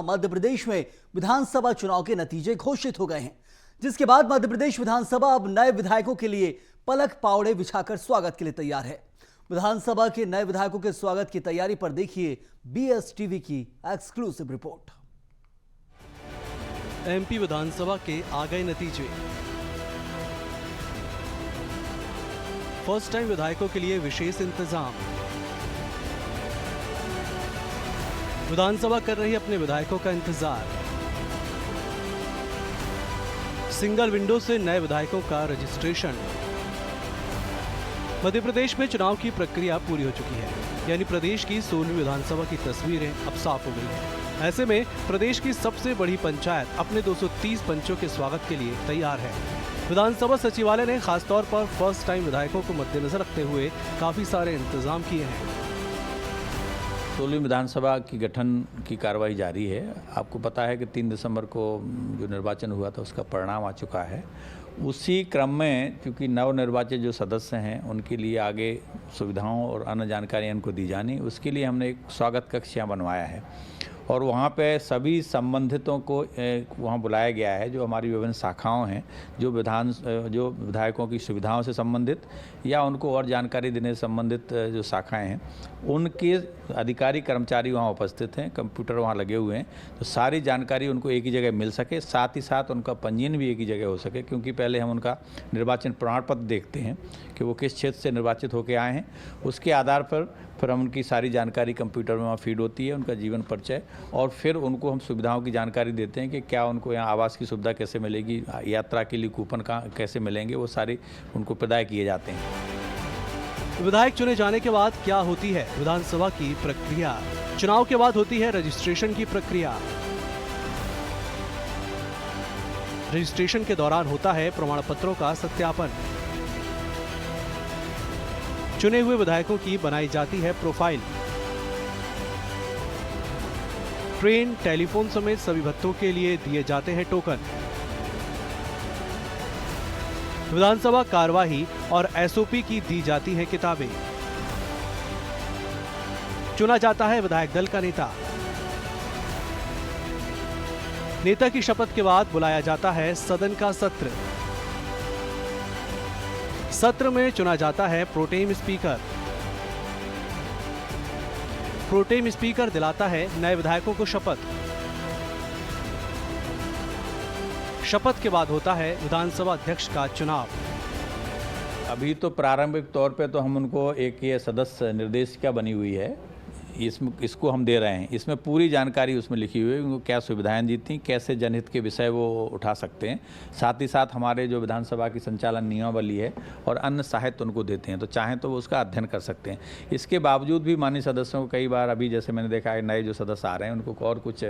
जहां मध्य प्रदेश में विधानसभा चुनाव के नतीजे घोषित हो गए हैं, जिसके बाद मध्य प्रदेश विधानसभा अब नए विधायकों के लिए पलक पावड़े बिछाकर स्वागत के लिए तैयार है। विधानसभा के नए विधायकों के स्वागत की तैयारी पर देखिए BSTV की एक्सक्लूसिव रिपोर्ट। MP विधानसभा के आ गए नतीजे। फर्स्ट टाइम विधायकों के लिए विशेष इंतजाम। विधानसभा कर रही अपने विधायकों का इंतजार। सिंगल विंडो से नए विधायकों का रजिस्ट्रेशन। मध्य प्रदेश में चुनाव की प्रक्रिया पूरी हो चुकी है, यानी प्रदेश की 16वीं विधानसभा की तस्वीरें अब साफ हो गई हैं। ऐसे में प्रदेश की सबसे बड़ी पंचायत अपने 230 पंचों के स्वागत के लिए तैयार है। विधानसभा सचिवालय ने खासतौर पर फर्स्ट टाइम विधायकों को मद्देनजर रखते हुए काफी सारे इंतजाम किए हैं। 16वीं विधानसभा की गठन की कार्रवाई जारी है। आपको पता है कि 3 दिसंबर को जो निर्वाचन हुआ था उसका परिणाम आ चुका है। उसी क्रम में चूँकि नवनिर्वाचित जो सदस्य हैं उनके लिए आगे सुविधाओं और अन्य जानकारियाँ उनको दी जानी, उसके लिए हमने एक स्वागत कक्ष यहाँ बनवाया है और वहाँ पे सभी संबंधितों को वहाँ बुलाया गया है जो हमारी विभिन्न शाखाओं हैं, जो विधायकों की सुविधाओं से संबंधित या उनको और जानकारी देने से संबंधित जो शाखाएं हैं, उनके अधिकारी कर्मचारी वहाँ उपस्थित हैं, कंप्यूटर वहाँ लगे हुए हैं, तो सारी जानकारी उनको एक ही जगह मिल सके, साथ ही साथ उनका पंजीयन भी एक ही जगह हो सके। क्योंकि पहले हम उनका निर्वाचन प्रमाण पत्र देखते हैं कि वो किस क्षेत्र से निर्वाचित होकर आए हैं, उसके आधार पर फिर हम उनकी सारी जानकारी कंप्यूटर में वहाँ फीड होती है, उनका जीवन परिचय, और फिर उनको हम सुविधाओं की जानकारी देते हैं कि क्या उनको यहाँ आवास की सुविधा कैसे मिलेगी, यात्रा के लिए कूपन कहाँ कैसे मिलेंगे, वो सारे उनको प्रदाय किए जाते हैं। विधायक चुने जाने के बाद क्या होती है विधानसभा की प्रक्रिया? चुनाव के बाद होती है रजिस्ट्रेशन की प्रक्रिया। रजिस्ट्रेशन के दौरान होता है प्रमाण पत्रों का सत्यापन। चुने हुए विधायकों की बनाई जाती है प्रोफाइल। ट्रेन, टेलीफोन समेत सभी भत्तों के लिए दिए जाते हैं टोकन। विधानसभा कार्यवाही और SOP की दी जाती है किताबें। चुना जाता है विधायक दल का नेता। नेता की शपथ के बाद बुलाया जाता है सदन का सत्र। सत्र में चुना जाता है प्रोटेम स्पीकर। प्रोटेम स्पीकर दिलाता है नए विधायकों को शपथ। शपथ के बाद होता है विधानसभा अध्यक्ष का चुनाव। अभी तो प्रारंभिक तौर पे तो हम उनको एक ये सदस्य निर्देशिका बनी हुई है, इसको हम दे रहे हैं। इसमें पूरी जानकारी उसमें लिखी हुई है, उनको क्या सुविधाएं दी थी, कैसे जनहित के विषय वो उठा सकते हैं, साथ ही साथ हमारे जो विधानसभा की संचालन नियमावली है और अन्य साहित्य उनको देते हैं, तो चाहें तो वो उसका अध्ययन कर सकते हैं। इसके बावजूद भी माननीय सदस्यों को कई बार अभी जैसे मैंने देखा है नए जो सदस्य आ रहे हैं उनको और कुछ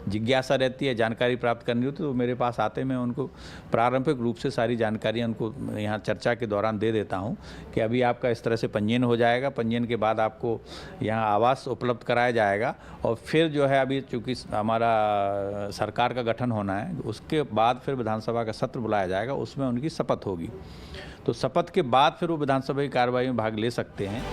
जिज्ञासा रहती है, जानकारी प्राप्त करनी होती है, तो मेरे पास आते मैं उनको प्रारंभिक रूप से सारी जानकारियाँ उनको यहाँ चर्चा के दौरान दे देता हूँ कि अभी आपका इस तरह से पंजीयन हो जाएगा, पंजीयन के बाद आपको यहाँ आवास उपलब्ध कराया जाएगा और फिर जो है अभी चूँकि हमारा सरकार का गठन होना है, उसके बाद फिर विधानसभा का सत्र बुलाया जाएगा, उसमें उनकी शपथ होगी। तो शपथ के बाद फिर वो विधानसभा की कार्रवाई में भाग ले सकते हैं।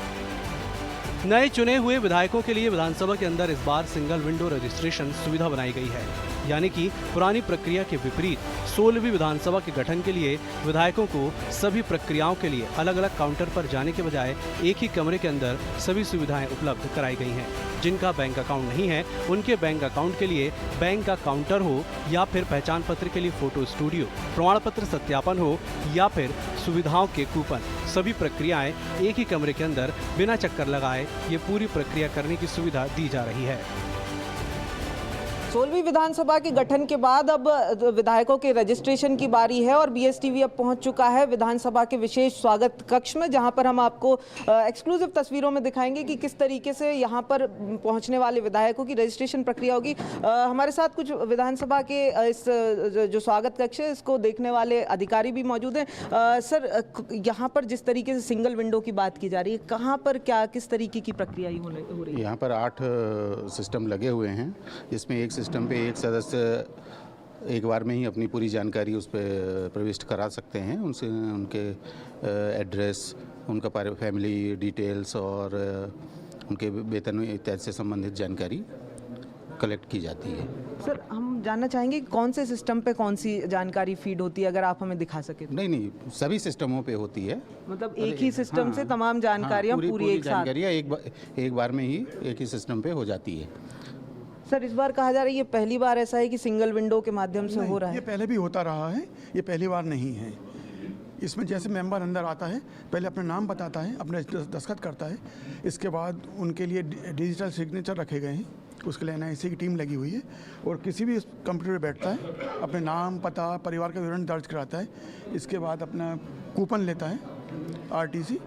नए चुने हुए विधायकों के लिए विधानसभा के अंदर इस बार सिंगल विंडो रजिस्ट्रेशन सुविधा बनाई गई है, यानी कि पुरानी प्रक्रिया के विपरीत 16वीं विधानसभा के गठन के लिए विधायकों को सभी प्रक्रियाओं के लिए अलग अलग काउंटर पर जाने के बजाय एक ही कमरे के अंदर सभी सुविधाएं उपलब्ध कराई गई हैं। जिनका बैंक अकाउंट नहीं है उनके बैंक अकाउंट के लिए बैंक का काउंटर हो या फिर पहचान पत्र के लिए फोटो स्टूडियो, प्रमाण पत्र सत्यापन हो या फिर सुविधाओं के कूपन, सभी प्रक्रियाएं एक ही कमरे के अंदर बिना चक्कर लगाए ये पूरी प्रक्रिया करने की सुविधा दी जा रही है। 16वीं विधानसभा के गठन के बाद अब विधायकों के रजिस्ट्रेशन की बारी है और BSTV अब पहुंच चुका है विधानसभा के विशेष स्वागत कक्ष में, जहां पर हम आपको एक्सक्लूसिव तस्वीरों में दिखाएंगे कि किस तरीके से यहां पर पहुंचने वाले विधायकों की रजिस्ट्रेशन प्रक्रिया होगी। हमारे साथ कुछ विधानसभा के इस जो स्वागत कक्ष है इसको देखने वाले अधिकारी भी मौजूद हैं। सर, यहाँ पर जिस तरीके से सिंगल विंडो की बात की जा रही है, कहाँ पर क्या किस तरीके की प्रक्रिया हो रही है? यहाँ पर 8 सिस्टम लगे हुए हैं, जिसमें एक सिस्टम पे एक सदस्य एक बार में ही अपनी पूरी जानकारी उस पर प्रविष्ट करा सकते हैं। उनसे उनके एड्रेस, उनका फैमिली डिटेल्स और उनके वेतन इत्यादि से संबंधित जानकारी कलेक्ट की जाती है। सर हम जानना चाहेंगे कि कौन से सिस्टम पे कौन सी जानकारी फीड होती है, अगर आप हमें दिखा सके तो। नहीं, सभी सिस्टमों पे होती है। मतलब एक ही सिस्टम से तमाम जानकारियाँ पूरी एक साथ। जानकारियाँ एक बार में ही एक ही सिस्टम पे हो जाती है। सर इस बार कहा जा रहा है ये पहली बार ऐसा है कि सिंगल विंडो के माध्यम से हो रहा ये है। पहले भी होता रहा है, ये पहली बार नहीं है। इसमें जैसे मेंबर अंदर आता है, पहले अपना नाम बताता है, अपने दस्तखत करता है, इसके बाद उनके लिए डिजिटल सिग्नेचर रखे गए हैं, उसके लिए NIC की टीम लगी हुई है, और किसी भी कंप्यूटर पे बैठता है, अपने नाम, पता, परिवार का विवरण दर्ज कराता है, इसके बाद अपना कूपन लेता है RTC,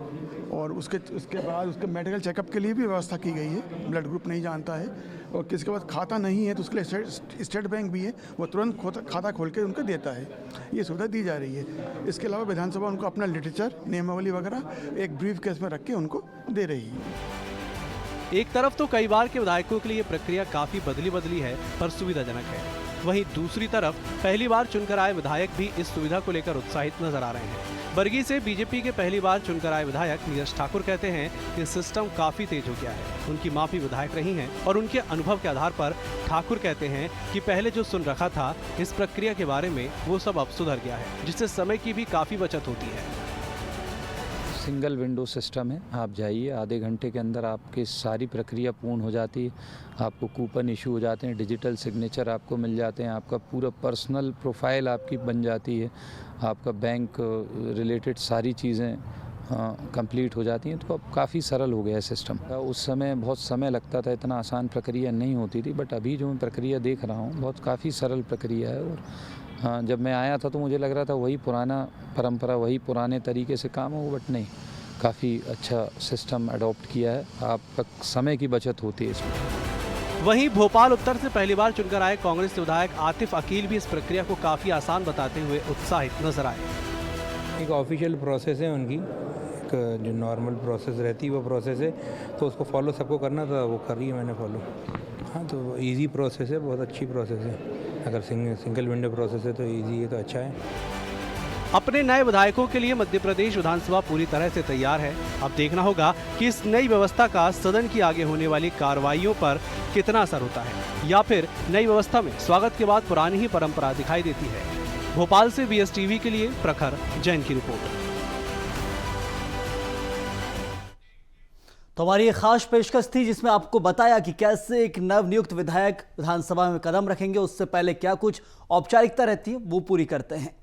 और उसके बाद उसके मेडिकल चेकअप के लिए भी व्यवस्था की गई है। ब्लड ग्रुप नहीं जानता है, और किसी के पास खाता नहीं है तो उसके लिए स्टेट बैंक भी है, वो तुरंत खाता खोल के उनको देता है। ये सुविधा दी जा रही है। इसके अलावा विधानसभा उनको अपना लिटरेचर, नियमावली वगैरह एक ब्रीफ केस में रख के उनको दे रही है। एक तरफ तो कई बार के विधायकों के लिए प्रक्रिया काफी बदली है, पर सुविधाजनक है। वहीं दूसरी तरफ पहली बार चुनकर आए विधायक भी इस सुविधा को लेकर उत्साहित नजर आ रहे हैं। बरगी से बीजेपी के पहली बार चुनकर आए विधायक नीरज ठाकुर कहते हैं कि सिस्टम काफी तेज हो गया है। उनकी मां भी विधायक रही हैं और उनके अनुभव के आधार पर ठाकुर कहते हैं कि पहले जो सुन रखा था इस प्रक्रिया के बारे में वो सब अब सुधर गया है, जिससे समय की भी काफी बचत होती है। सिंगल विंडो सिस्टम है, आप जाइए, आधे घंटे के अंदर आपकी सारी प्रक्रिया पूर्ण हो जाती है। आपको कूपन इशू हो जाते हैं, डिजिटल सिग्नेचर आपको मिल जाते हैं, आपका पूरा पर्सनल प्रोफाइल आपकी बन जाती है, आपका बैंक रिलेटेड सारी चीज़ें कंप्लीट हो जाती हैं। तो अब काफ़ी सरल हो गया है सिस्टम। उस समय बहुत समय लगता था, इतना आसान प्रक्रिया नहीं होती थी, बट अभी जो मैं प्रक्रिया देख रहा हूँ बहुत काफ़ी सरल प्रक्रिया है। और हाँ, जब मैं आया था तो मुझे लग रहा था वही पुराना परंपरा, वही पुराने तरीके से काम हो, बट नहीं, काफ़ी अच्छा सिस्टम अडॉप्ट किया है। आपका समय की बचत होती है इसमें। वहीं भोपाल उत्तर से पहली बार चुनकर आए कांग्रेस विधायक आतिफ अकील भी इस प्रक्रिया को काफी आसान बताते हुए उत्साहित नजर आए। एक ऑफिशियल प्रोसेस है उनकी, एक जो नॉर्मल प्रोसेस रहती है वो प्रोसेस है, तो उसको फॉलो सबको करना था, वो कर रही है मैंने फॉलो। हाँ, तो इजी प्रोसेस है, बहुत अच्छी प्रोसेस है। अगर सिंगल विंडो प्रोसेस है तो इजी है, तो अच्छा है। अपने नए विधायकों के लिए मध्य प्रदेश विधानसभा पूरी तरह से तैयार है। अब देखना होगा कि इस नई व्यवस्था का सदन की आगे होने वाली कार्रवाइयों पर कितना असर होता है, या फिर नई व्यवस्था में स्वागत के बाद पुरानी ही परंपरा दिखाई देती है। भोपाल से BSTV के लिए प्रखर जैन की रिपोर्ट। तो हमारी एक खास पेशकश थी जिसमें आपको बताया कि कैसे एक नवनियुक्त विधायक विधानसभा में कदम रखेंगे, उससे पहले क्या कुछ औपचारिकता रहती है वो पूरी करते हैं।